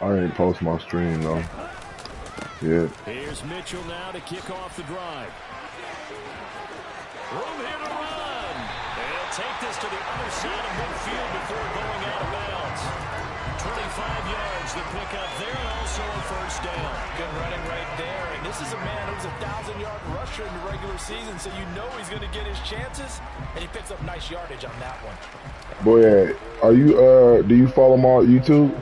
I ain't post my stream though. Yeah. Here's Mitchell now to kick off the drive. Room here to run. They'll take this to the other side of midfield before going out of bounds. 25 yards to pick up there, and also a first down. Good running right there. And this is a man who's a 1,000-yard rusher in the regular season, so you know he's going to get his chances, and he picks up nice yardage on that one. Boy, are you do you follow my YouTube?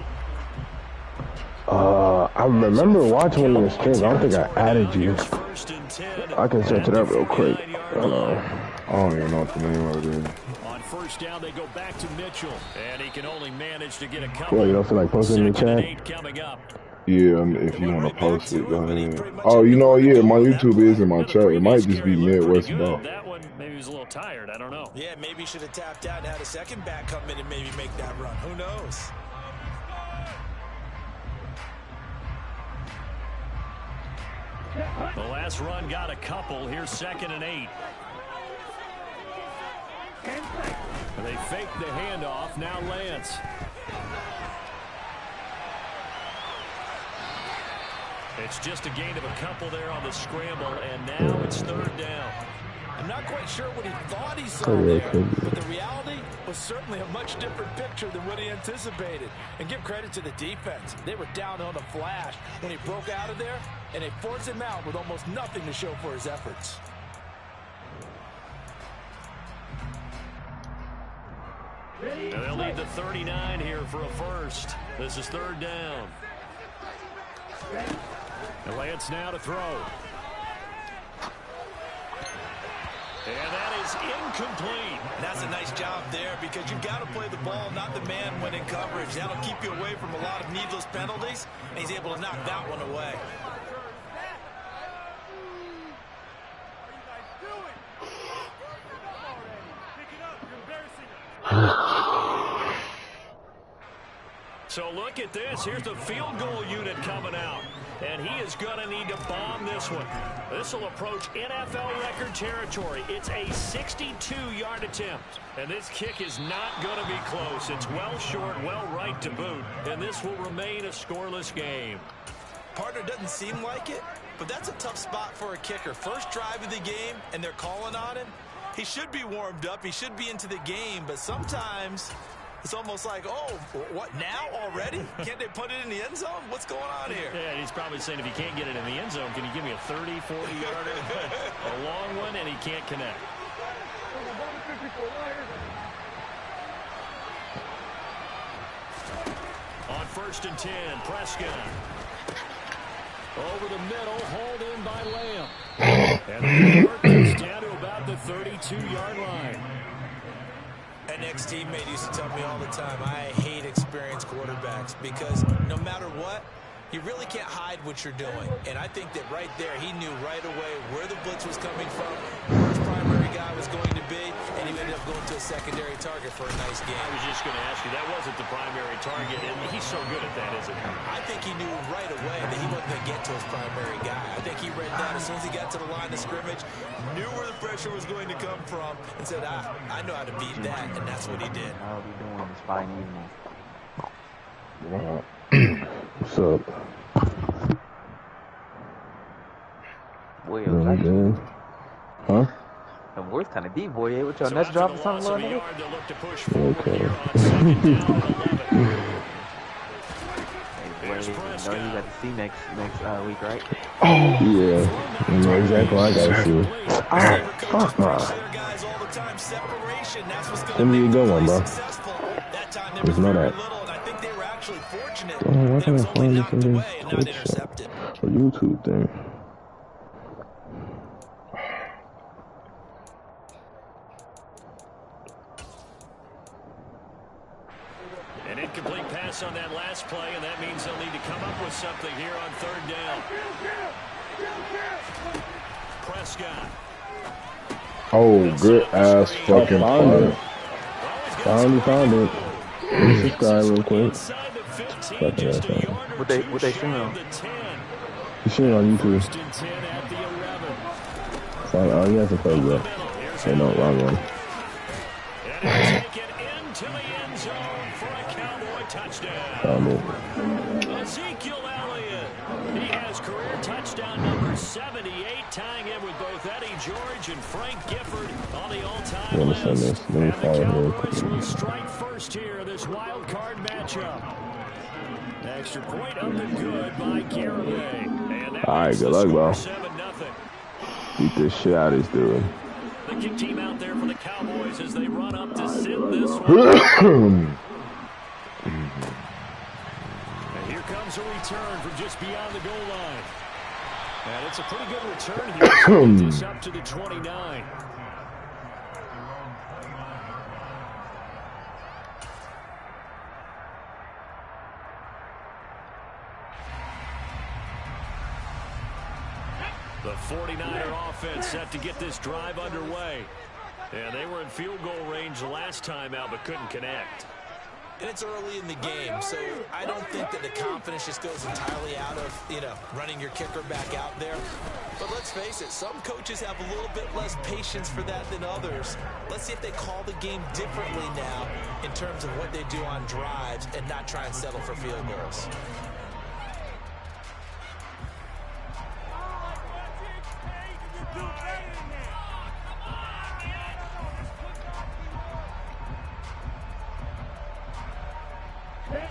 I remember watching one of his streams. I don't think I added you. I can search it up real quick. I don't even know what the name of it is. On first down, they go back to Mitchell, and he can only manage to get a couple. Well, you don't feel like posting in the chat? Coming up. Yeah, if you want to post it, go ahead. Oh, you know, yeah, my YouTube is in my chat. It might just be Midwest Ball. That one, maybe he was a little tired. I don't know. Yeah, maybe he should have tapped out and had a second back come in and maybe make that run. Who knows? The last run got a couple. Here's 2nd and 8. They fake the handoff. Now Lance. It's just a gain of a couple there on the scramble, and now it's 3rd down. I'm not quite sure what he thought he saw there, but the reality was certainly a much different picture than what he anticipated. And give credit to the defense. They were down on a flash when he broke out of there, and they forced him out with almost nothing to show for his efforts. They'll need the 39 here for a first. This is 3rd down. And Lance now to throw. And that is incomplete. That's a nice job there because you've got to play the ball, not the man when in coverage. That'll keep you away from a lot of needless penalties, and he's able to knock that one away. So look at this. Here's the field goal unit coming out. And he is going to need to bomb this one. This will approach NFL record territory. It's a 62-yard attempt. And this kick is not going to be close. It's well short, well right to boot. And this will remain a scoreless game. Partner doesn't seem like it, but that's a tough spot for a kicker. First drive of the game, and they're calling on him. He should be warmed up. He should be into the game, but sometimes it's almost like, oh, what, now already? Can't they put it in the end zone? What's going on here? Yeah, and he's probably saying if he can't get it in the end zone, can you give me a 30, 40-yarder? A long one, and he can't connect. On 1st and 10, Prescott. Over the middle, hauled in by Lamb. And the work is down to about the 32-yard line. An ex-teammate used to tell me all the time, I hate experienced quarterbacks because no matter what, you really can't hide what you're doing. And I think that right there, he knew right away where the blitz was coming from, where his primary guy was going to be, and he ended up going to a secondary target for a nice game. I was just going to ask you, that wasn't the primary target, and he's so good at that, isn't he? I think he knew right away that he wasn't going to get to his primary guy. I think he read that as soon as he got to the line of scrimmage, knew where the pressure was going to come from, and said, I know how to beat that, and that's what he did. How are we doing this fine evening? What's up? Boy, Good. Huh? the voice kind of deep, boy. What y'all next drop or something, little nigga? Okay. Hey, boy, you know you got to see next week, right? Oh, yeah. You know exactly what I gotta see. Oh, fuck, nah. Send me a good one, bro. Just know that. Oh, why can't I find this in this Twitch or YouTube thing? An incomplete pass on that last play, and that means they'll need to come up with something here on 3rd down. Prescott. Oh, good ass fucking play. Finally found it. Subscribe real quick. What they streaming on? You streaming on YouTube. Oh, you have to play that. Hey, no, wrong one. touchdown. Ezekiel Elliott. He has career touchdown number 78, tying in with both Eddie George and Frank Gifford on the all-time list. And the Cowboys will strike first here, this wild card matchup. Extra point up and good by Garibay. All right, good luck, bro. Beat this shit out of this dude. The kick team out there for the Cowboys as they run up to send this one. And here comes a return from just beyond the goal line. And it's a pretty good return here. So this up to the 29. The 49er offense set to get this drive underway. And they were in field goal range last time out, but couldn't connect. And it's early in the game, so I don't think that the confidence just goes entirely out of, running your kicker back out there. But let's face it, some coaches have a little bit less patience for that than others. Let's see if they call the game differently now in terms of what they do on drives and not try and settle for field goals.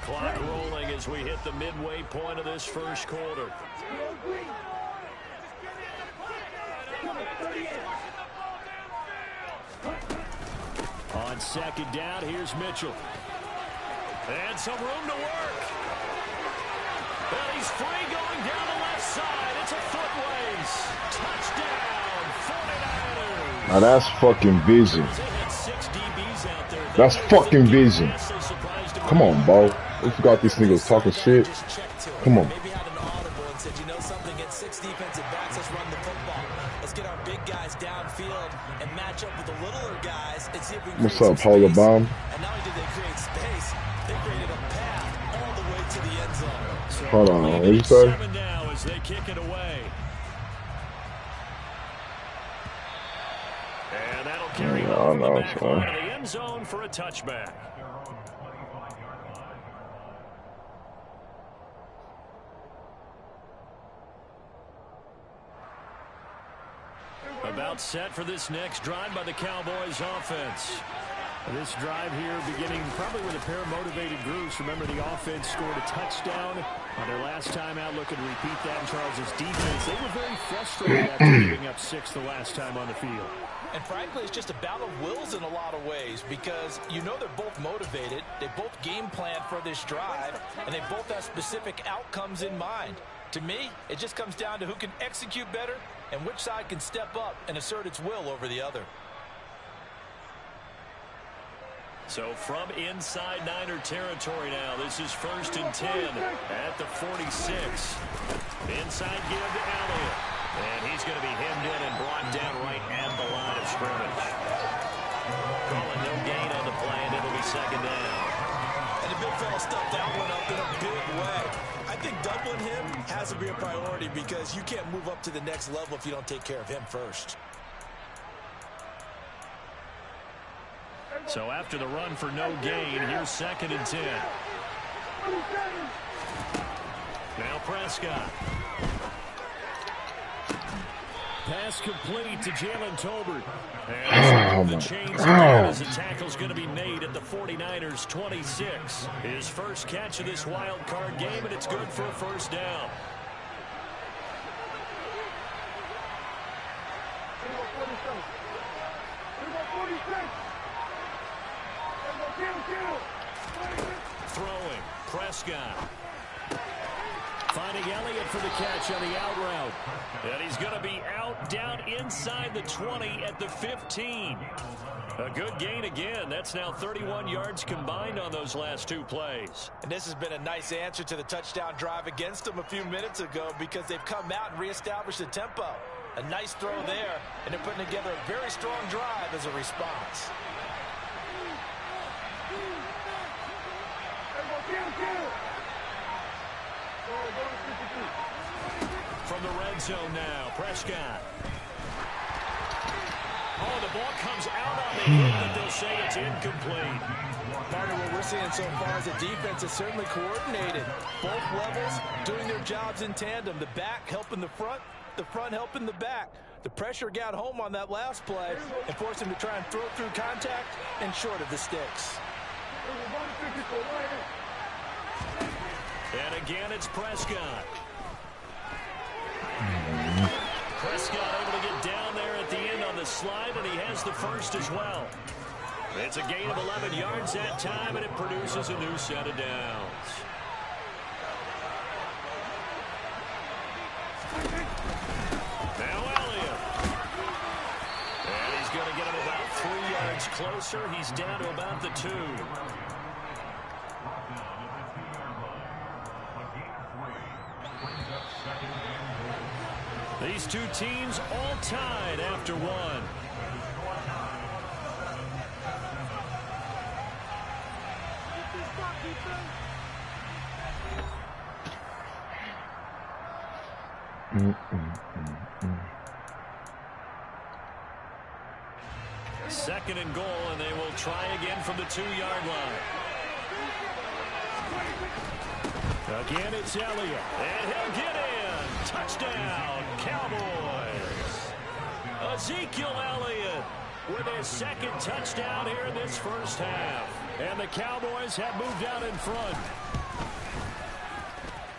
Clock rolling as we hit the midway point of this first quarter. On second down, here's Mitchell. And some room to work. And he's free going down the left side. It's a foot race. Touchdown, 49ers. Now that's fucking vision. That's fucking vision. Come on, bro. We forgot these niggas talking shit. Come on. Maybe had an audible and said, you know something, get 6 defensive backs, let's run the football. Let's get our big guys downfield and match up with the littler guys and see if we can. What's up, Polar Bomb? And not only did they create space, they created a path all the way to the end zone. So hold on, what you say? Now as they kick it away. And that'll carry on the back line of the end zone for a touchback. About set for this next drive by the Cowboys offense. This drive here beginning probably with a pair of motivated groups. Remember, the offense scored a touchdown on their last time out. Looking to repeat that in Charles' defense. They were very frustrated after giving up 6 the last time on the field. And frankly, it's just a battle of wills in a lot of ways because they're both motivated. They both game plan for this drive, and they both have specific outcomes in mind. To me, it just comes down to who can execute better and which side can step up and assert its will over the other. So from inside Niner territory now, this is 1st and 10 at the 46. Inside give to Elliott. And he's going to be hemmed in and brought down right at the line of scrimmage. Calling no gain on the play, and it'll be 2nd down. And the big fella stuffed that one up in a big way. I think doubling him has to be a priority because you can't move up to the next level if you don't take care of him first. So after the run for no gain, here's 2nd and 10. Now Prescott. Pass complete to Jalen Tolbert. And the chains again as the tackle's going to be made at the 49ers 26. His first catch of this wild card game, and it's good for a 1st down. Throwing, Prescott. Finding Elliott for the catch on the out route. And he's going to be out down inside the 20 at the 15. A good gain again. That's now 31 yards combined on those last 2 plays. And this has been a nice answer to the touchdown drive against them a few minutes ago because they've come out and reestablished the tempo. A nice throw there, and they're putting together a very strong drive as a response. From the red zone now, Prescott. Oh, the ball comes out on the hit, but they'll say it's incomplete. Partner, what we're seeing so far is the defense is certainly coordinated. Both levels doing their jobs in tandem. The back helping the front helping the back. The pressure got home on that last play and forced him to try and throw through contact and short of the sticks. And again, it's Prescott. Prescott able to get down there at the end on the slide, and he has the first as well. It's a gain of 11 yards that time, and it produces a new set of downs. Now Elliott. And he's going to get him about 3 yards closer. He's down to about the 2. These two teams all tied after one. Second and goal, and they will try again from the 2-yard line. Again, it's Elliott, and he'll get in. Touchdown, Cowboys. Ezekiel Elliott with his second touchdown here in this first half. And the Cowboys have moved out in front.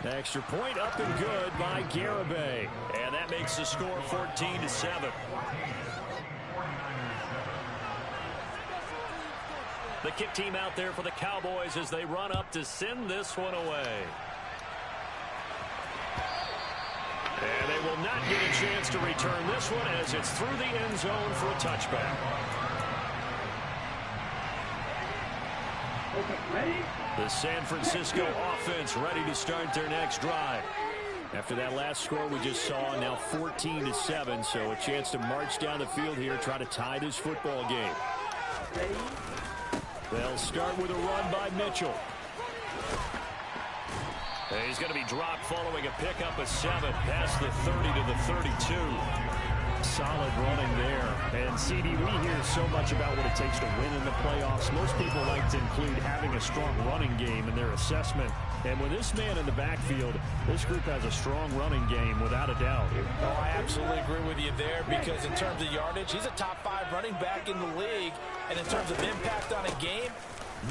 Extra point up and good by Garibay. And that makes the score 14-7. The kick team out there for the Cowboys as they run up to send this one away. And they will not get a chance to return this one as it's through the end zone for a touchback. The San Francisco offense ready to start their next drive. After that last score we just saw, now 14-7, so a chance to march down the field here, try to tie this football game. They'll start with a run by Mitchell. He's going to be dropped following a pickup of 7 past the 30 to the 32. Solid running there. And CD, we hear so much about what it takes to win in the playoffs. Most people like to include having a strong running game in their assessment. And with this man in the backfield, this group has a strong running game without a doubt. Oh, I absolutely agree with you there, because in terms of yardage, he's a top 5 running back in the league. And in terms of impact on a game,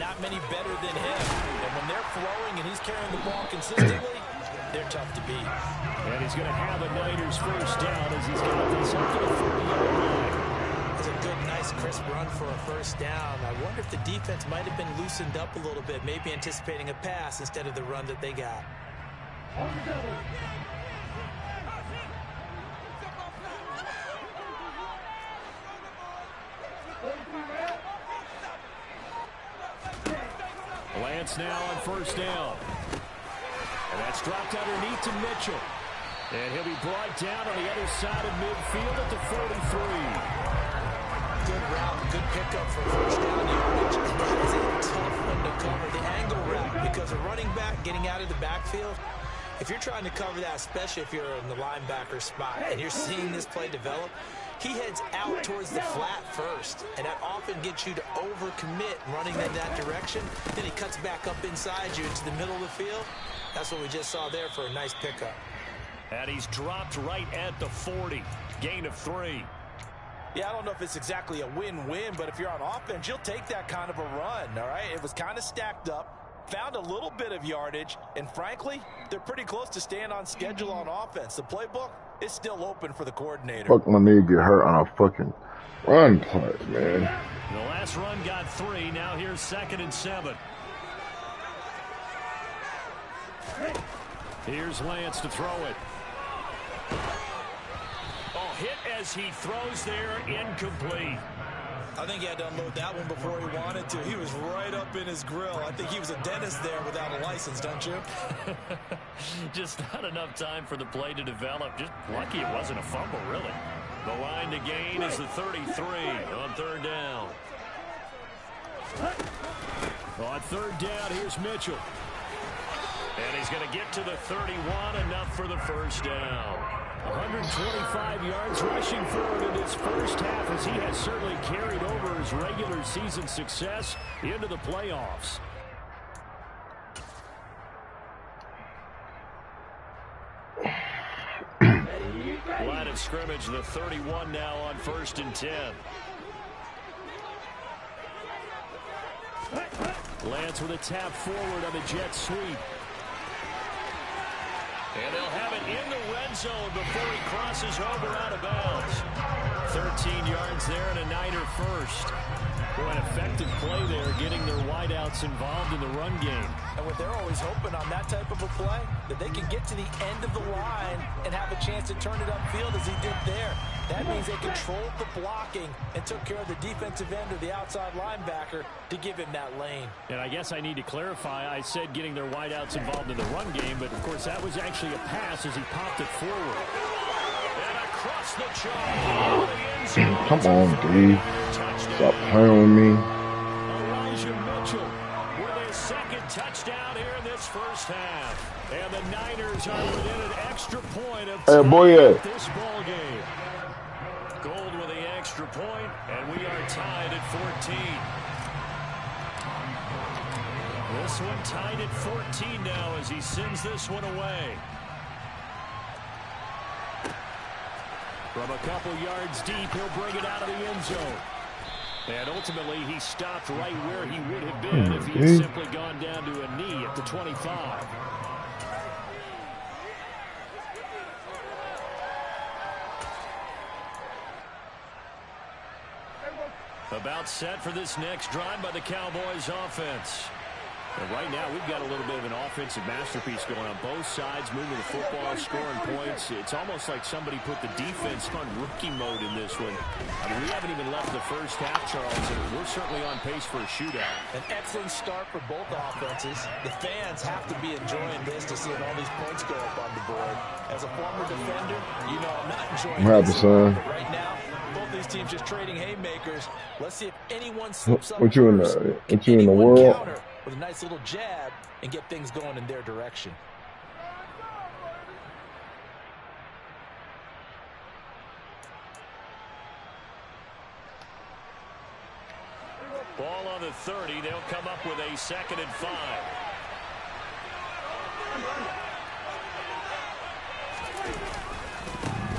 not many better than him. And when they're flowing and he's carrying the ball consistently, they're tough to beat. And he's going to have a Niners first down as he's got this up to the 30-yard line. It's a good, nice, crisp run for a first down. I wonder if the defense might have been loosened up a little bit, maybe anticipating a pass instead of the run that they got. Lance now on first down. And that's dropped underneath to Mitchell. And he'll be brought down on the other side of midfield at the 43. Good route, good pickup for first down yardage. And that is a tough one to cover, the angle route, because a running back getting out of the backfield, if you're trying to cover that, especially if you're in the linebacker spot and you're seeing this play develop, he heads out towards the flat first, and that often gets you to overcommit running in that direction. Then he cuts back up inside you into the middle of the field. That's what we just saw there for a nice pickup. And he's dropped right at the 40. Gain of 3. Yeah, I don't know if it's exactly a win-win, but if you're on offense, you'll take that kind of a run, all right? It was kind of stacked up, found a little bit of yardage, and frankly, they're pretty close to staying on schedule on offense. The playbook is still open for the coordinator. Fuck my nigga get hurt on a fucking run play, man. The last run got 3. Now here's 2nd and 7. Here's Lance to throw it. Oh, hit as he throws there, incomplete. I think he had to unload that one before he wanted to. He was right up in his grill. I think he was a dentist there without a license, don't you? Just not enough time for the play to develop. Just lucky it wasn't a fumble, really. The line to gain is the 33 on 3rd down. On 3rd down, here's Mitchell. And he's going to get to the 31, enough for the first down. 125 yards rushing forward in his first half, as he has certainly carried over his regular season success into the playoffs. Line of scrimmage, the 31 now on 1st and 10. Lance with a tap forward on the jet sweep. And they'll have it in the red zone before he crosses over out of bounds. 13 yards there and a Niner first. Boy, an effective play there, getting their wideouts involved in the run game. And what they're always hoping on that type of a play, that they can get to the end of the line and have a chance to turn it upfield as he did there. That means they controlled the blocking and took care of the defensive end or the outside linebacker to give him that lane. And I guess I need to clarify, I said getting their wideouts involved in the run game, but of course that was actually a pass as he popped it forward. And across the chalk. Come on, dude. Stop playing with me. Elijah Mitchell with his second touchdown here in this first half. And the Niners are within an extra point of this ball game. Gold with the extra point, and we are tied at 14. This one tied at 14 now as he sends this one away. From a couple yards deep, he'll bring it out of the end zone. And ultimately, he stopped right where he would have been if he had simply gone down to a knee at the 25. About set for this next drive by the Cowboys offense. And right now, we've got a little bit of an offensive masterpiece going on both sides, moving the football, scoring points. It's almost like somebody put the defense on rookie mode in this one. I mean, we haven't even left the first half, Charles, and we're certainly on pace for a shootout. An excellent start for both offenses. The fans have to be enjoying this to see all these points go up on the board. As a former defender, you know I'm not enjoying this. But right now, both these teams just trading haymakers. Let's see if anyone slips up what you in the world? With a nice little jab and get things going in their direction. Ball on the 30. They'll come up with a 2nd and 5.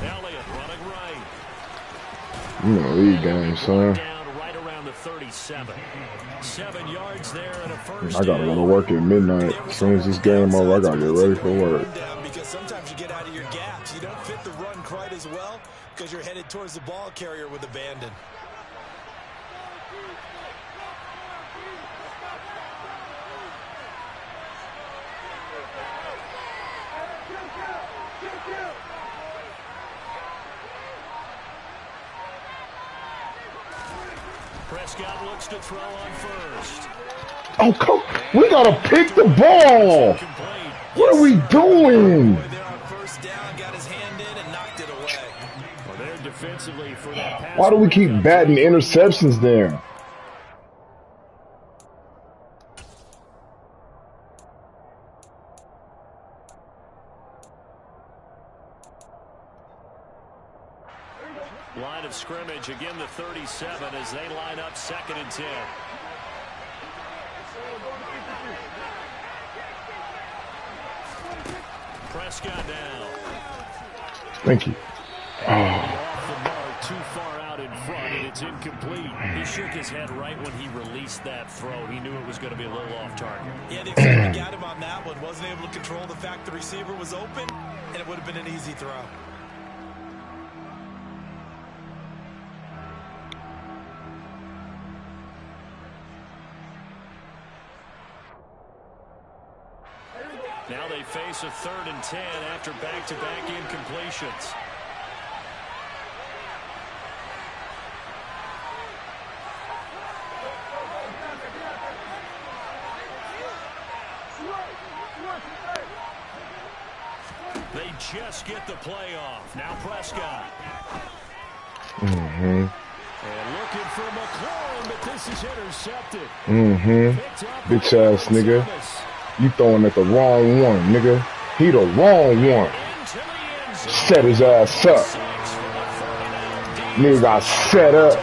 Elliott running right. I'm in the lead game, son. Down right around the 37. 7 yards there and a first. I gotta go to work at midnight. As soon as this game over, I gotta get ready for work. Because sometimes you get out of your gaps. You don't fit the run quite as well because you're headed towards the ball carrier with abandon. Prescott looks to throw on first. Oh, come! We gotta pick the ball. What are we doing? Why do we keep batting interceptions there? Line of scrimmage, again the 37 as they line up 2nd and 10. Prescott now. Thank you. Off the mark, too far out in front, and it's incomplete. He shook his head right when he released that throw. He knew it was going to be a little off target. Yeah, they certainly got him on that one. Wasn't able to control the fact the receiver was open, and it would have been an easy throw. Now they face a 3rd and 10 after back-to-back incompletions. They just get the play off. Now Prescott. Mm-hmm. And looking for McLaurin, but this is intercepted. Mm-hmm. Bitch ass nigga. You throwing at the wrong one, nigga. He the wrong one. set his ass up. Nigga got set up.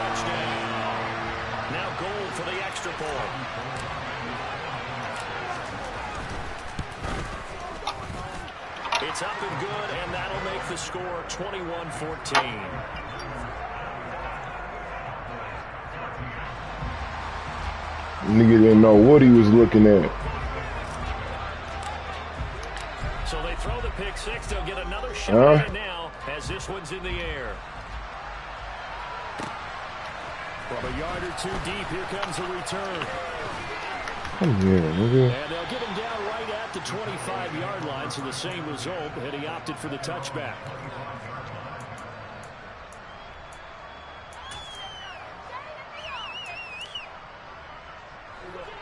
Now goal for the extra point. It's up and good, and that'll make the score 21-14. Nigga didn't know what he was looking at. So they throw the pick six. They'll get another shot at it now as this one's in the air. From a yard or two deep, here comes a return. Come here, nigga. And they'll get him down right at the 25-yard line, so the same result, and he opted for the touchback.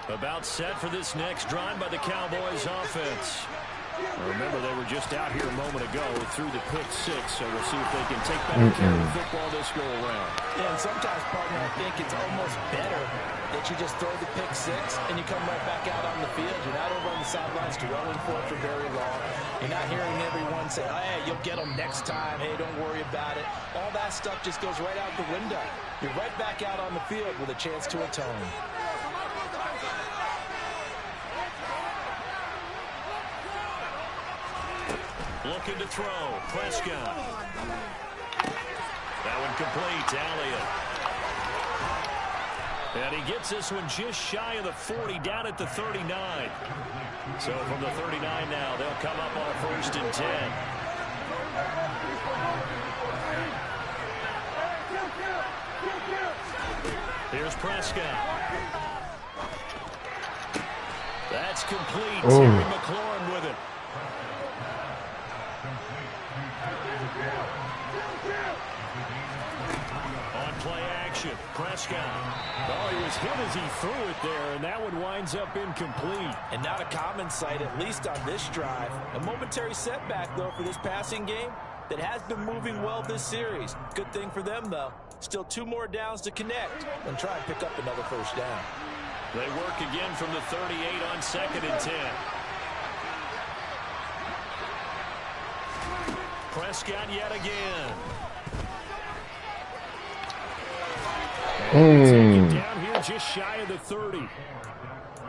About set for this next drive by the Cowboys offense. Remember, they were just out here a moment ago through the pick six, so we'll see if they can take back care of the football this go around. Yeah, and sometimes, partner, I think it's almost better that you just throw the pick six and you come right back out on the field. You're not over on the sidelines dwelling for it for very long. You're not hearing everyone say, oh, hey, you'll get them next time. Hey, don't worry about it. All that stuff just goes right out the window. You're right back out on the field with a chance to atone. Looking to throw. Prescott. That one complete to Elliott. And he gets this one just shy of the 40, down at the 39. So from the 39 now, they'll come up on a 1st and 10. Here's Prescott. That's complete. Terry McLaurin with it. On play action, Prescott. Oh, he was hit as he threw it there, and that one winds up incomplete. And not a common sight, at least on this drive. A momentary setback, though, for this passing game that has been moving well this series. Good thing for them, though. Still 2 more downs to connect and try and pick up another 1st down. They work again from the 38 on 2nd and 10. Prescott yet again. Down here just shy of the 30.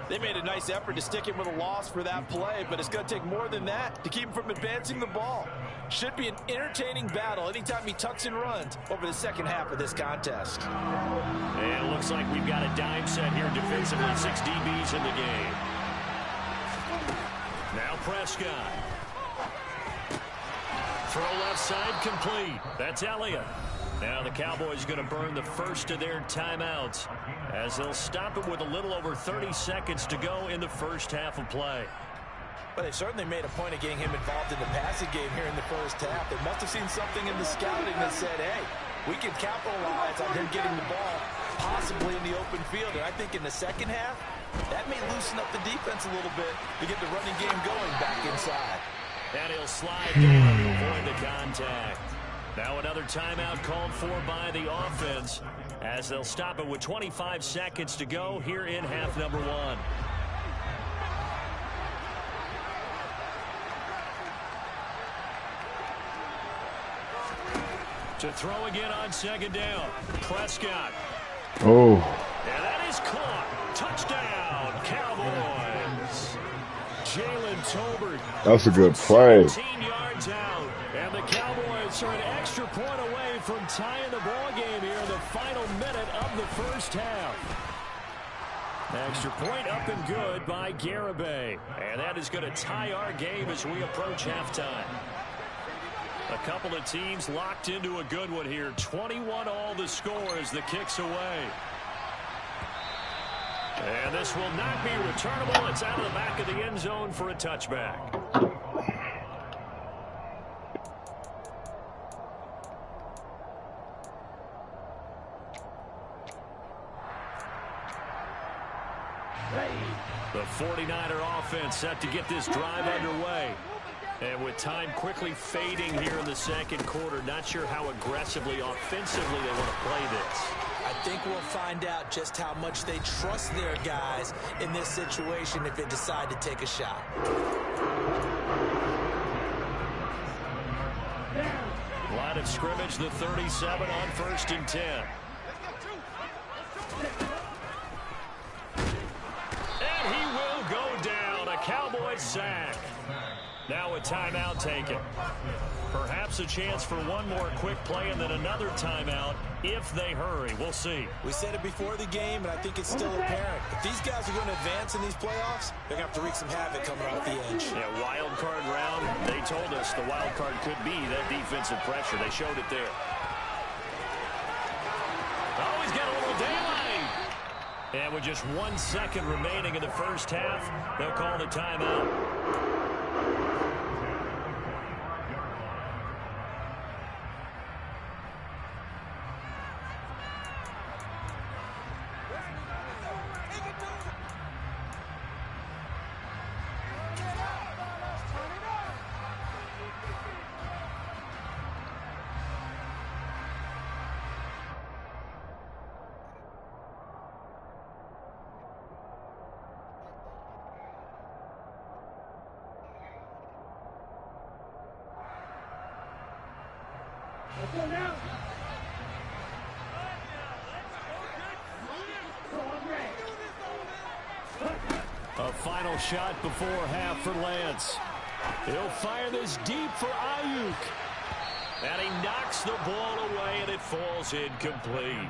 They made a nice effort to stick him with a loss for that play, but it's going to take more than that to keep him from advancing the ball. Should be an entertaining battle anytime he tucks and runs over the second half of this contest. And it looks like we've got a dime set here defensively. 6 DBs in the game. Now Prescott. Throw left side complete. That's Elliott. Now the Cowboys are going to burn the first of their timeouts as they'll stop it with a little over 30 seconds to go in the first half of play. But they certainly made a point of getting him involved in the passing game here in the first half. They must have seen something in the scouting that said, hey, we can capitalize on him getting the ball possibly in the open field. And I think in the second half, that may loosen up the defense a little bit to get the running game going back inside. And he'll slide down to avoid the contact. Now another timeout called for by the offense as they'll stop it with 25 seconds to go here in half number 1. To throw again on 2nd down. Prescott. Oh. And that is caught. Touchdown, Cowboys. Jalen Tolbert. That's a good play. 17 yards out. And the Cowboys are an extra point away from tying the ball game here in the final minute of the first half. Extra point up and good by Garibay. And that is going to tie our game as we approach halftime. A couple of teams locked into a good one here. 21-all the score as the kick's away. And this will not be returnable. It's out of the back of the end zone for a touchback. The 49er offense set to get this drive underway. And with time quickly fading here in the second quarter, not sure how aggressively, offensively they want to play this. I think we'll find out just how much they trust their guys in this situation if they decide to take a shot. line of scrimmage, the 37 on 1st and 10. And he will go down. A Cowboys sack. Now a timeout taken. Perhaps a chance for one more quick play and then another timeout if they hurry. We'll see. We said it before the game, and I think it's still apparent. If these guys are going to advance in these playoffs, they're going to have to wreak some havoc coming off the edge. Yeah, wild card round. They told us the wild card could be that defensive pressure. They showed it there. Oh, he's got a little daylight. And with just 1 second remaining in the first half, they'll call the timeout. A final shot before half for Lance. He'll fire this deep for Ayuk. And he knocks the ball away, and it falls incomplete.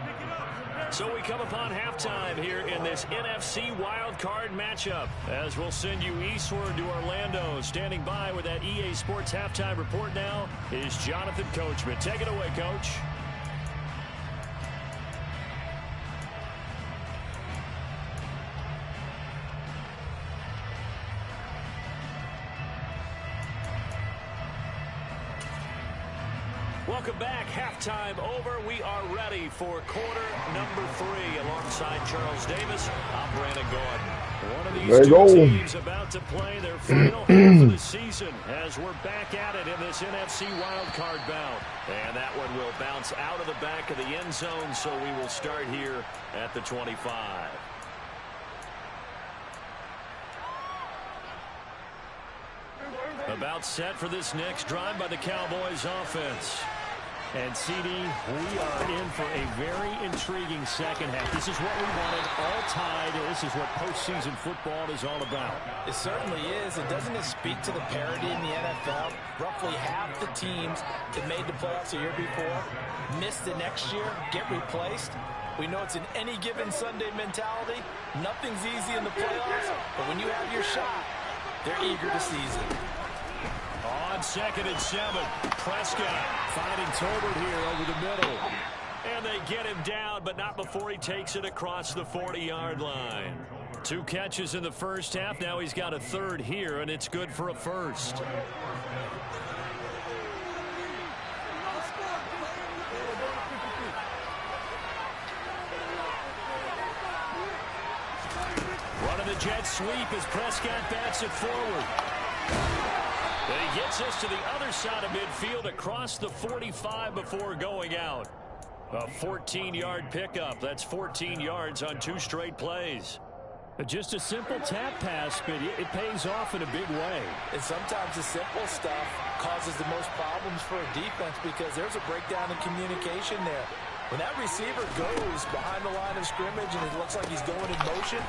So we come upon halftime here in this NFC wildcard matchup, as we'll send you eastward to Orlando. Standing by with that EA Sports halftime report now is Jonathan Coachman. Take it away, Coach. Welcome back. Halftime over. We are ready for quarter number 3. Alongside Charles Davis, I'm Brandon Gordon. One of these two teams about to play their final half of the season as we're back at it in this NFC wildcard bout. And that one will bounce out of the back of the end zone, so we will start here at the 25. About set for this next drive by the Cowboys offense. And CD, we are in for a very intriguing second half. This is what we wanted, all tied. This is what postseason football is all about. It certainly is. And doesn't it speak to the parity in the NFL? Roughly half the teams that made the playoffs a year before miss the next year, get replaced. We know it's an any given Sunday mentality. Nothing's easy in the playoffs, but when you have your shot, they're eager to seize it. On 2nd and 7, Prescott finding Tolbert here over the middle. And they get him down, but not before he takes it across the 40-yard line. 2 catches in the first half. Now he's got a third here, and it's good for a first. Running the jet sweep as Prescott bats it forward. He gets us to the other side of midfield across the 45 before going out. A 14-yard pickup. That's 14 yards on 2 straight plays. Just a simple tap pass, but it pays off in a big way. And sometimes the simple stuff causes the most problems for a defense because there's a breakdown in communication there. When that receiver goes behind the line of scrimmage and it looks like he's going in motion,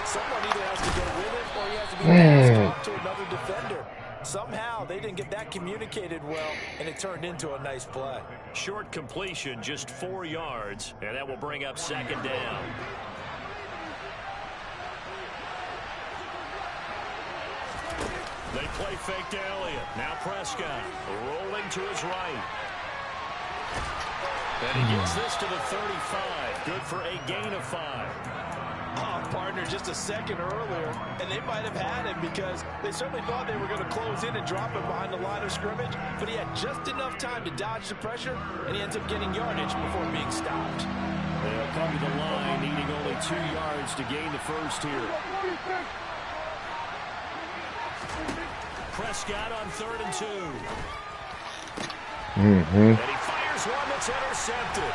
someone either has to go with it or he has to be passed off to another defender. Somehow they didn't get that communicated well, and it turned into a nice play. Short completion, just 4 yards, and that will bring up 2nd down. They play fake to Elliott. Now Prescott rolling to his right. And he gets this to the 35. Good for a gain of 5. Oh, partner, just a second earlier, and they might have had him because they certainly thought they were going to close in and drop him behind the line of scrimmage, but he had just enough time to dodge the pressure, and he ends up getting yardage before being stopped. They'll come to the line, needing only 2 yards to gain the first here. Prescott on 3rd and 2. And he fires one that's intercepted.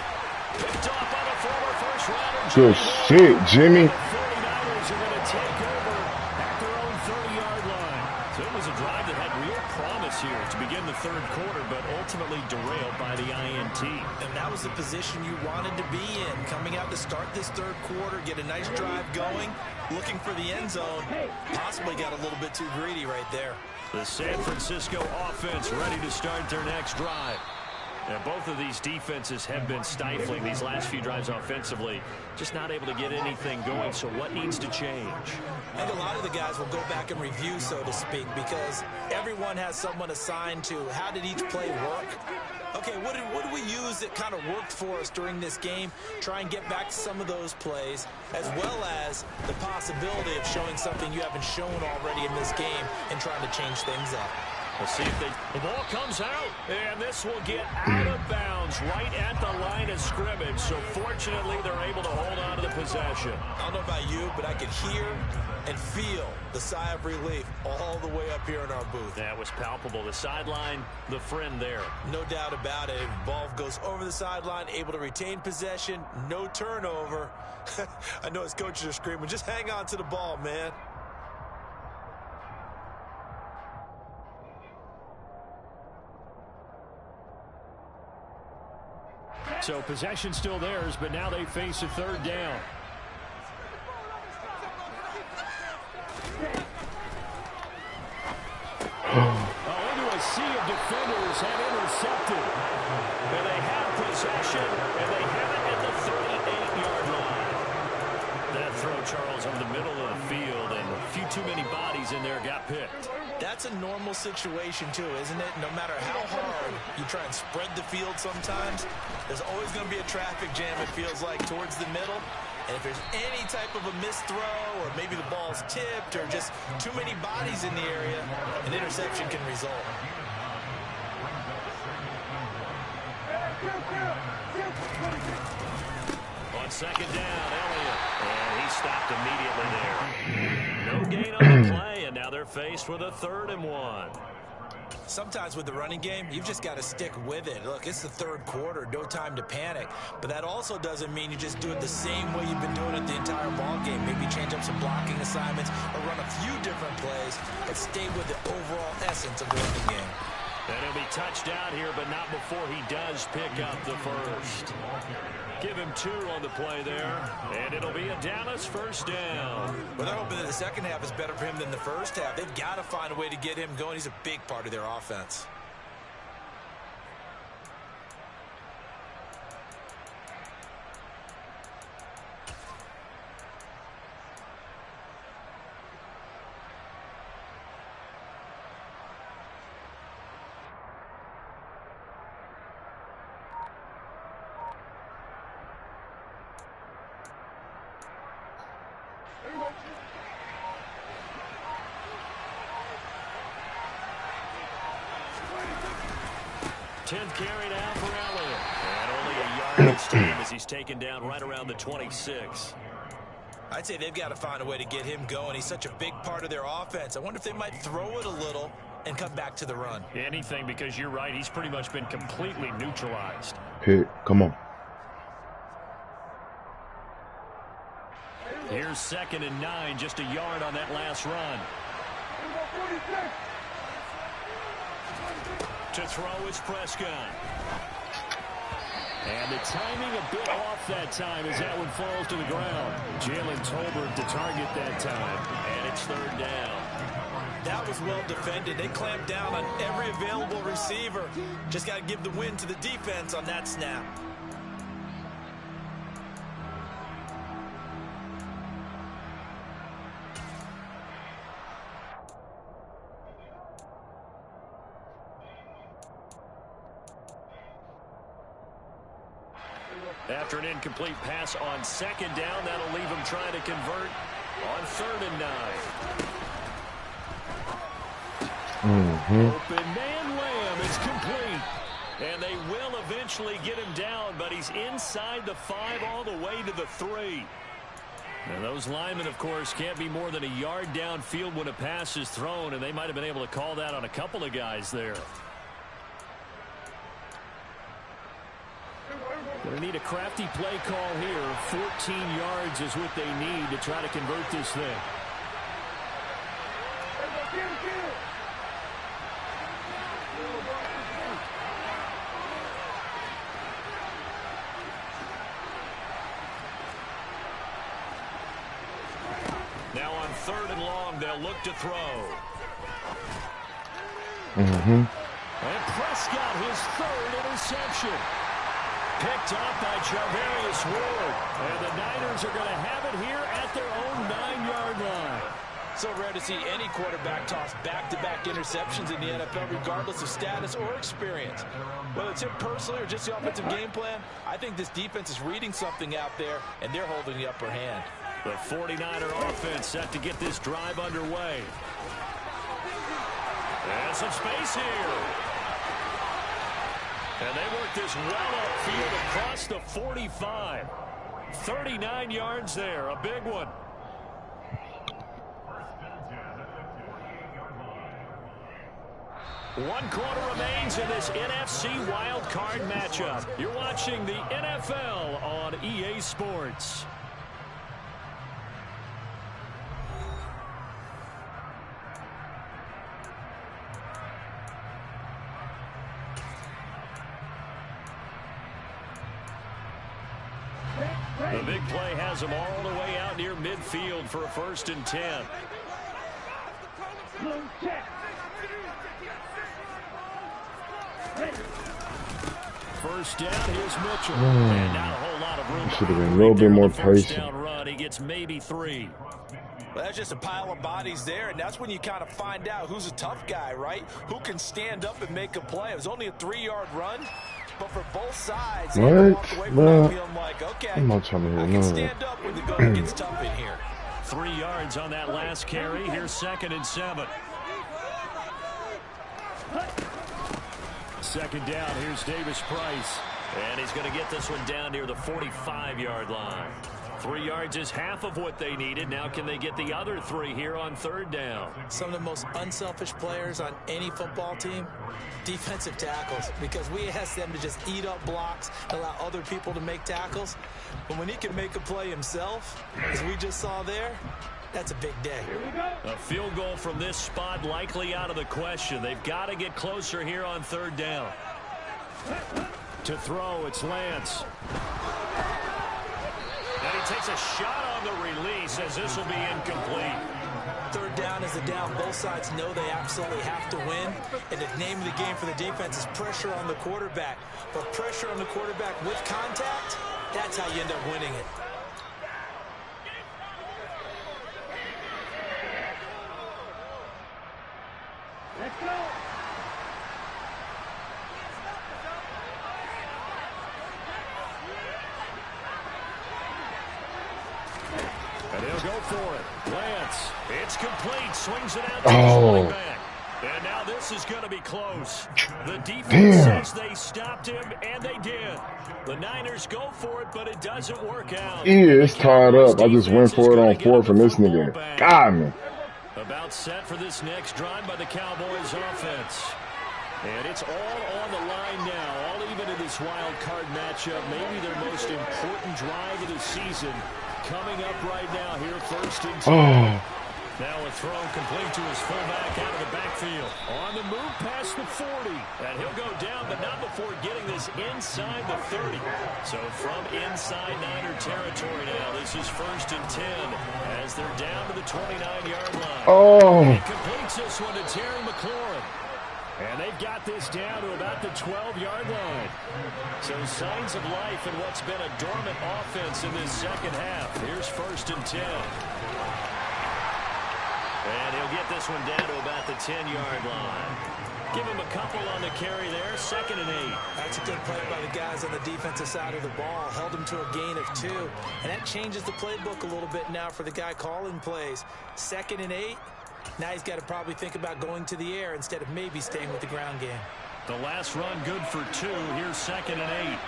Picked off by the former first-rounder. Good shit, Jimmy. The 49ers are going to take over at their own 30-yard line. So It was a drive that had real promise here to begin the third quarter, but ultimately derailed by the INT. And that was the position you wanted to be in, coming out to start this third quarter, get a nice drive going, looking for the end zone. Possibly got a little bit too greedy right there. The San Francisco offense ready to start their next drive. And both of these defenses have been stifling these last few drives offensively. Just not able to get anything going, so what needs to change? I think a lot of the guys will go back and review, so to speak, because everyone has someone assigned to how did each play work. Okay, what did we use that kind of worked for us during this game? Try and get back to some of those plays, as well as the possibility of showing something you haven't shown already in this game and trying to change things up. We'll see if the ball comes out, and this will get out of bounds right at the line of scrimmage. So fortunately, they're able to hold on to the possession. I don't know about you, but I could hear and feel the sigh of relief all the way up here in our booth. That was palpable. The sideline, the friend there. No doubt about it. Ball goes over the sideline, able to retain possession, no turnover. I know his coaches are screaming, just hang on to the ball, man. So possession still theirs, but now they face a third down. Into a sea of defenders have intercepted. And they have possession, and they have it at the 38-yard line. That throw, Charles, over the middle of the field, and a few too many bodies in there got picked. That's a normal situation, too, isn't it? No matter how hard you try and spread the field sometimes, there's always going to be a traffic jam, it feels like, towards the middle. And if there's any type of a missed throw, or maybe the ball's tipped, or just too many bodies in the area, an interception can result. On second down, Elliott. And he stopped immediately there. No gain on the play, and now they're faced with a 3rd and 1. Sometimes with the running game, you've just got to stick with it. Look, it's the third quarter, no time to panic. But that also doesn't mean you just do it the same way you've been doing it the entire ball game. Maybe change up some blocking assignments or run a few different plays, but stay with the overall essence of the running game. And he'll be touched out here, but not before he does pick up the first. Give him 2 on the play there, and it'll be a Dallas first down. Well, they're hoping that the second half is better for him than the first half. They've got to find a way to get him going. He's a big part of their offense. Tenth carry now for Elliott. And only a yard this time as he's taken down right around the 26. I'd say they've got to find a way to get him going. He's such a big part of their offense. I wonder if they might throw it a little and come back to the run. Anything, because you're right. He's pretty much been completely neutralized. Pick, come on. Here's 2nd and 9, just a yard on that last run. To throw is Prescott. And the timing a bit off that time as that one falls to the ground. Jalen Tolbert to target that time. And it's 3rd down. That was well defended. They clamped down on every available receiver. Just got to give the win to the defense on that snap. After an incomplete pass on 2nd down, that'll leave him trying to convert on 3rd and 9. Open man Lamb is complete. And they will eventually get him down, but he's inside the 5 all the way to the 3. And those linemen, of course, can't be more than a yard downfield when a pass is thrown, and they might have been able to call that on a couple of guys there. They need a crafty play call here. 14 yards is what they need to try to convert this thing. 3rd and long. They'll look to throw. Mm-hmm. And Prescott, his 3rd interception. Picked up by Charvarius Ward. And the Niners are going to have it here at their own 9-yard line. So rare to see any quarterback toss back-to-back interceptions in the NFL, regardless of status or experience. Whether it's him personally or just the offensive game plan, I think this defense is reading something out there, and they're holding the upper hand. The 49er offense set to get this drive underway. And some space here. And they work this well upfield across the 45. 39 yards there, a big one. One quarter remains in this NFC wild card matchup. You're watching the NFL on EA Sports. The big play has them all the way out near midfield for a 1st and 10. First down, here's Mitchell. And not a whole lot of room. Should have been a little bit more patient. Down run, he gets maybe 3. Well, that's just a pile of bodies there, and that's when you kind of find out who's a tough guy, right? Who can stand up and make a play. It was only a 3-yard run, but for both sides, they walk away from that feeling like, okay, I can stand up when the going gets tough in here. 3 yards on that last carry. Here's 2nd and 7. 2nd down, here's Davis Price. And he's going to get this one down near the 45-yard line. 3 yards is half of what they needed. Now can they get the other 3 here on 3rd down? Some of the most unselfish players on any football team, defensive tackles, because we ask them to just eat up blocks, allow other people to make tackles. But when he can make a play himself, as we just saw there, that's a big day. A field goal from this spot likely out of the question. They've got to get closer here on 3rd down. To throw, it's Lance. And he takes a shot on the release as this will be incomplete. 3rd down is a down. Both sides know they absolutely have to win. And the name of the game for the defense is pressure on the quarterback. But pressure on the quarterback with contact, that's how you end up winning it. Let's go. And he'll go for it. Lance, it's complete. Swings it out to the running back. And now this is going to be close. The defense says they stopped him, and they did. The Niners go for it, but it doesn't work out. Yeah, it's tied up. I just went for it on 4th from this nigga. God, man. About set for this next drive by the Cowboys offense. And it's all on the line now, all even in this wild card matchup. Maybe their most important drive of the season coming up right now here, 1st and 10. Now a throw complete to his fullback out of the backfield. On the move past the 40. And he'll go down, but not before getting this inside the 30. So from inside Niner territory now, this is 1st and 10 as they're down to the 29-yard line. He completes this one to Terry McLaurin. And they've got this down to about the 12-yard line. So signs of life in what's been a dormant offense in this 2nd half. Here's 1st and 10. And he'll get this one down to about the 10-yard line. Give him a couple on the carry there. 2nd and 8. That's a good play by the guys on the defensive side of the ball. Held him to a gain of 2. And that changes the playbook a little bit now for the guy calling plays. 2nd and 8. Now he's got to probably think about going to the air instead of maybe staying with the ground game. The last run good for 2. Here's 2nd and 8.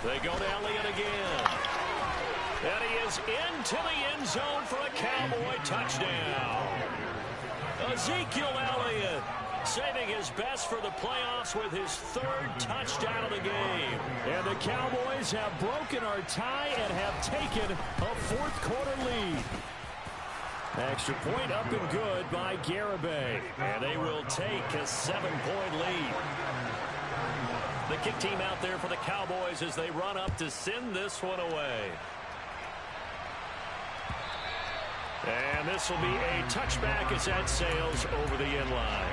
They go to Elliott again. And he is into the end zone for a Cowboy touchdown. Ezekiel Elliott saving his best for the playoffs with his 3rd touchdown of the game. And the Cowboys have broken our tie and have taken a 4th quarter lead. Extra point up and good by Garibay. And they will take a 7-point lead. The kick team out there for the Cowboys as they run up to send this one away. And this will be a touchback as that sails over the end line.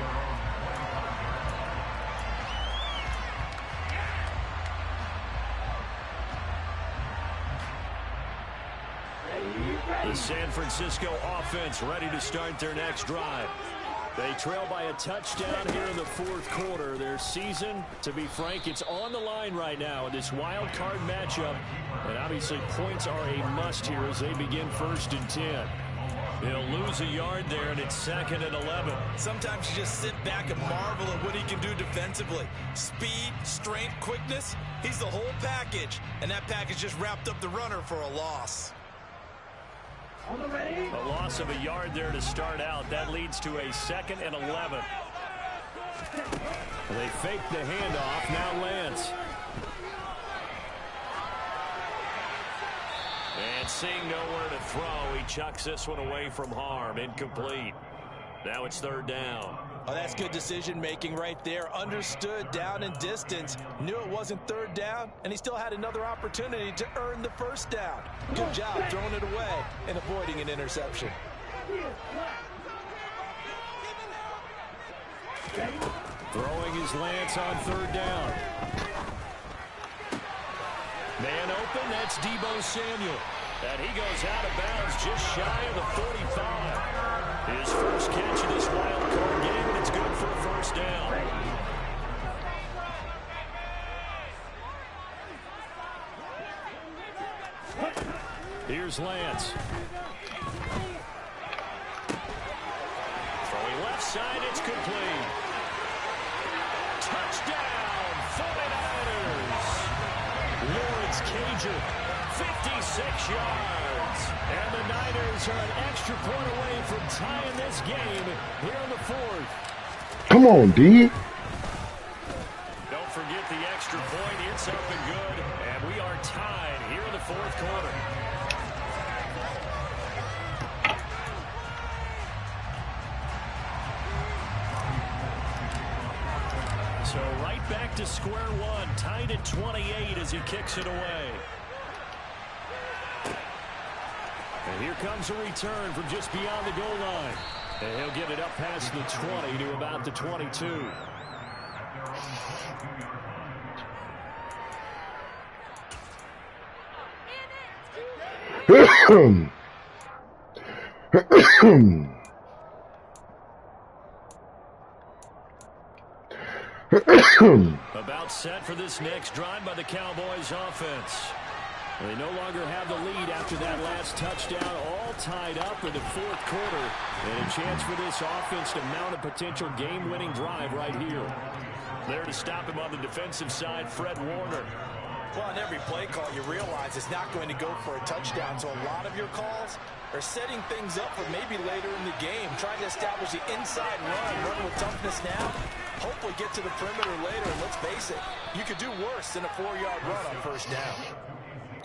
The San Francisco offense ready to start their next drive. They trail by a touchdown here in the fourth quarter. Their season, to be frank, it's on the line right now in this wild card matchup. And obviously points are a must here as they begin 1st and 10. He'll lose a yard there, and it's 2nd and 11. Sometimes you just sit back and marvel at what he can do defensively. Speed, strength, quickness, he's the whole package. And that package just wrapped up the runner for a loss. A loss of a yard there to start out. That leads to a 2nd and 11. They fake the handoff. Now Lance. And seeing nowhere to throw, he chucks this one away from harm. Incomplete. Now it's 3rd down. Oh, that's good decision-making right there. Understood down and distance. Knew it wasn't 3rd down, and he still had another opportunity to earn the 1st down. Good job throwing it away and avoiding an interception. Throwing his Lance on 3rd down. Man open, that's Deebo Samuel. And he goes out of bounds just shy of the 45. His first catch of this wild card game, and it's good for a 1st down. Here's Lance. Throwing left side, it's complete. Touchdown, 49ers. Lawrence Cager, 56 yards. And the Niners are an extra point away from tying this game here in the 4th. Come on, D. Don't forget the extra point. It's up and good. And we are tied here in the 4th quarter. So right back to square one, tied at 28 as he kicks it away. And here comes a return from just beyond the goal line. And he'll get it up past the 20 to about the 22. About set for this next drive by the Cowboys offense. They no longer have the lead after that last touchdown, all tied up in the 4th quarter. And a chance for this offense to mount a potential game-winning drive right here. There to stop him on the defensive side, Fred Warner. Well, on every play call, you realize it's not going to go for a touchdown. So a lot of your calls are setting things up for maybe later in the game, trying to establish the inside run with toughness now. Hopefully get to the perimeter later, and let's face it, you could do worse than a 4-yard run on 1st down.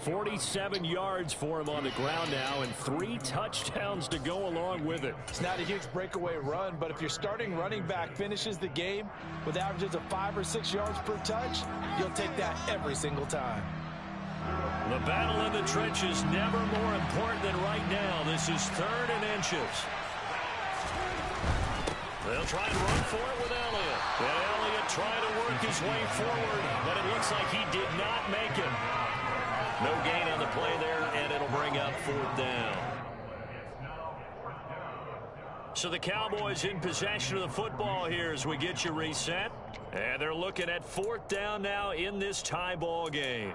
47 yards for him on the ground now, and 3 touchdowns to go along with it. It's not a huge breakaway run, but if your starting running back finishes the game with averages of 5 or 6 yards per touch, you'll take that every single time. The battle in the trenches never more important than right now. This is 3rd and inches. They'll try and run for it with Elliott. And Elliott trying to work his way forward, but it looks like he did not make it. No gain on the play there, and it'll bring up 4th down. So the Cowboys in possession of the football here as we get you reset. And they're looking at 4th down now in this tie ball game.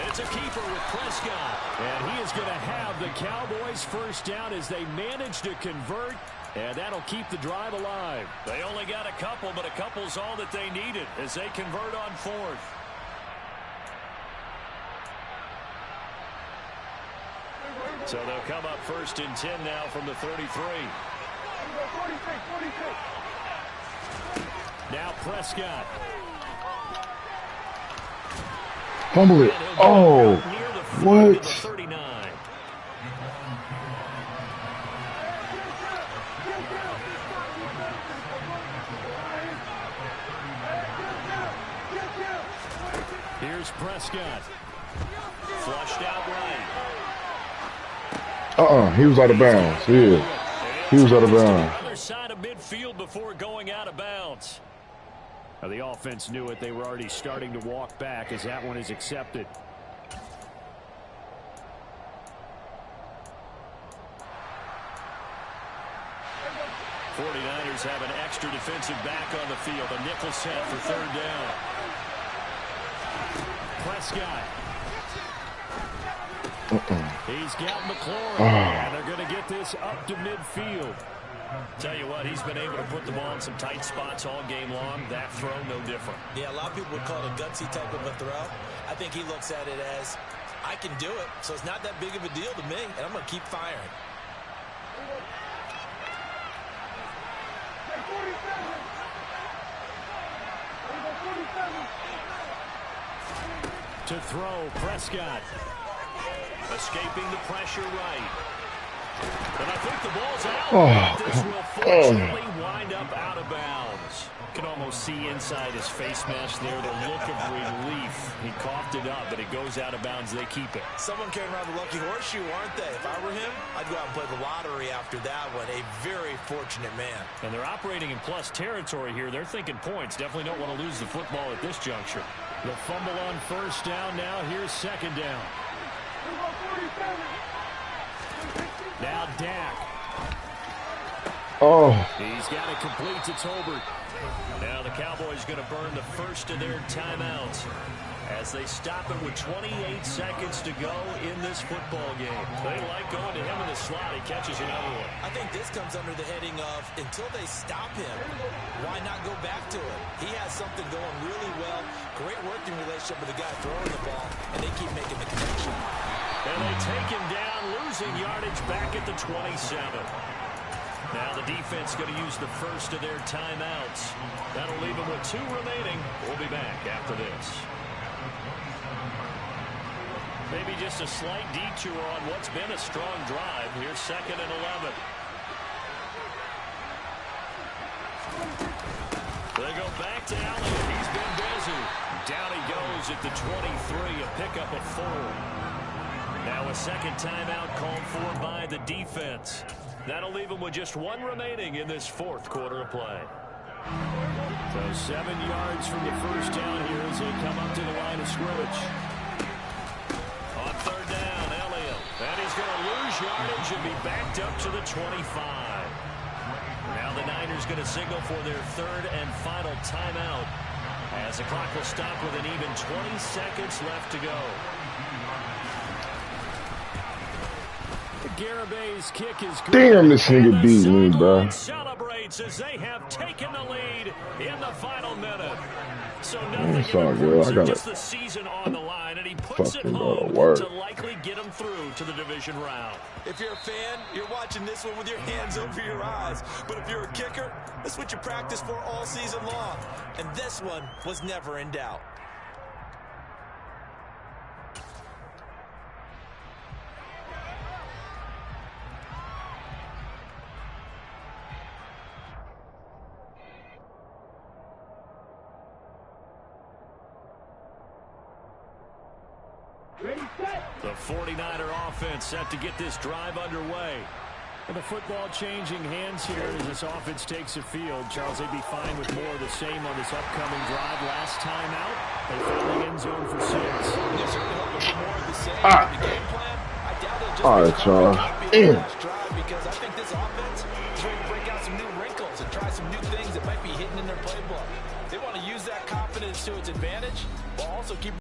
It's a keeper with Prescott. And he is going to have the Cowboys 1st down as they manage to convert. And that'll keep the drive alive. They only got a couple, but a couple's all that they needed as they convert on 4th. So they'll come up 1st and 10 now from the 33. Now Prescott. Fumble it. Oh, what? 39. Here's Prescott. Flushed out right. He was out of bounds. Yeah. He was out of bounds. Other side of midfield before going out of bounds. Now the offense knew it. They were already starting to walk back as that one is accepted. '49ers have an extra defensive back on the field. A nickel set for third down. Prescott. He's got McLaurin, and they're going to get this up to midfield. Tell you what, he's been able to put the ball in some tight spots all game long. That throw, no different. Yeah, a lot of people would call it a gutsy type of a throw. I think he looks at it as, I can do it, so it's not that big of a deal to me, and I'm going to keep firing. To throw, Prescott. Escaping the pressure right. But I think the ball's out. This will fortunately wind up out of bounds. You can almost see inside his face mask there the look of relief. He coughed it up, but it goes out of bounds. They keep it. Someone came around the lucky horseshoe, aren't they? If I were him, I'd go out and play the lottery after that one. A very fortunate man. And they're operating in plus territory here. They're thinking points. Definitely don't want to lose the football at this juncture. The fumble on first down now. Here's second down. Now Dak. He's got it complete to Tolbert. Now the Cowboys going to burn the first of their timeouts as they stop it with 28 seconds to go in this football game. They like going to him in the slot. He catches another one. I think this comes under the heading of until they stop him, why not go back to it? He has something going really well. Great working relationship with the guy throwing the ball, and they keep making the connection. And they take him down, losing yardage back at the 27. Now the defense going to use the first of their timeouts. That'll leave them with 2 remaining. We'll be back after this. Maybe just a slight detour on what's been a strong drive. Here's 2nd and 11. They go back to Elliott. He's been busy. Down he goes at the 23, a pickup of 4. Now a second timeout called for by the defense. That'll leave them with just 1 remaining in this 4th quarter of play. So 7 yards from the first down here as they come up to the line of scrimmage. On third down, Elliott. And he's going to lose yardage and be backed up to the 25. Now the Niners going to signal for their 3rd and final timeout as the clock will stop with an even 20 seconds left to go. Garabay's kick is good. Damn, this nigga beat me, bro. Celebrates as they have taken the lead in the final minute. So It's all good. I got just the season on the line, and he puts it fucking home work. to likely get him through to the division round. If you're a fan, you're watching this one with your hands over your eyes. But if you're a kicker, this is what you practice for all season long. And this one was never in doubt. The 49er offense set to get this drive underway. And the football changing hands here as this offense takes the field. Charles, they'd be fine with more of the same on this upcoming drive. Last time out, they found the end zone for 6. They're certainly hoping for more of the same. The game plan, I doubt they'll just All right, Charles. drive because I think this offense is ready to break out some new wrinkles and try some new things that might be hidden in their playbook. They want to use that confidence to its advantage while also keep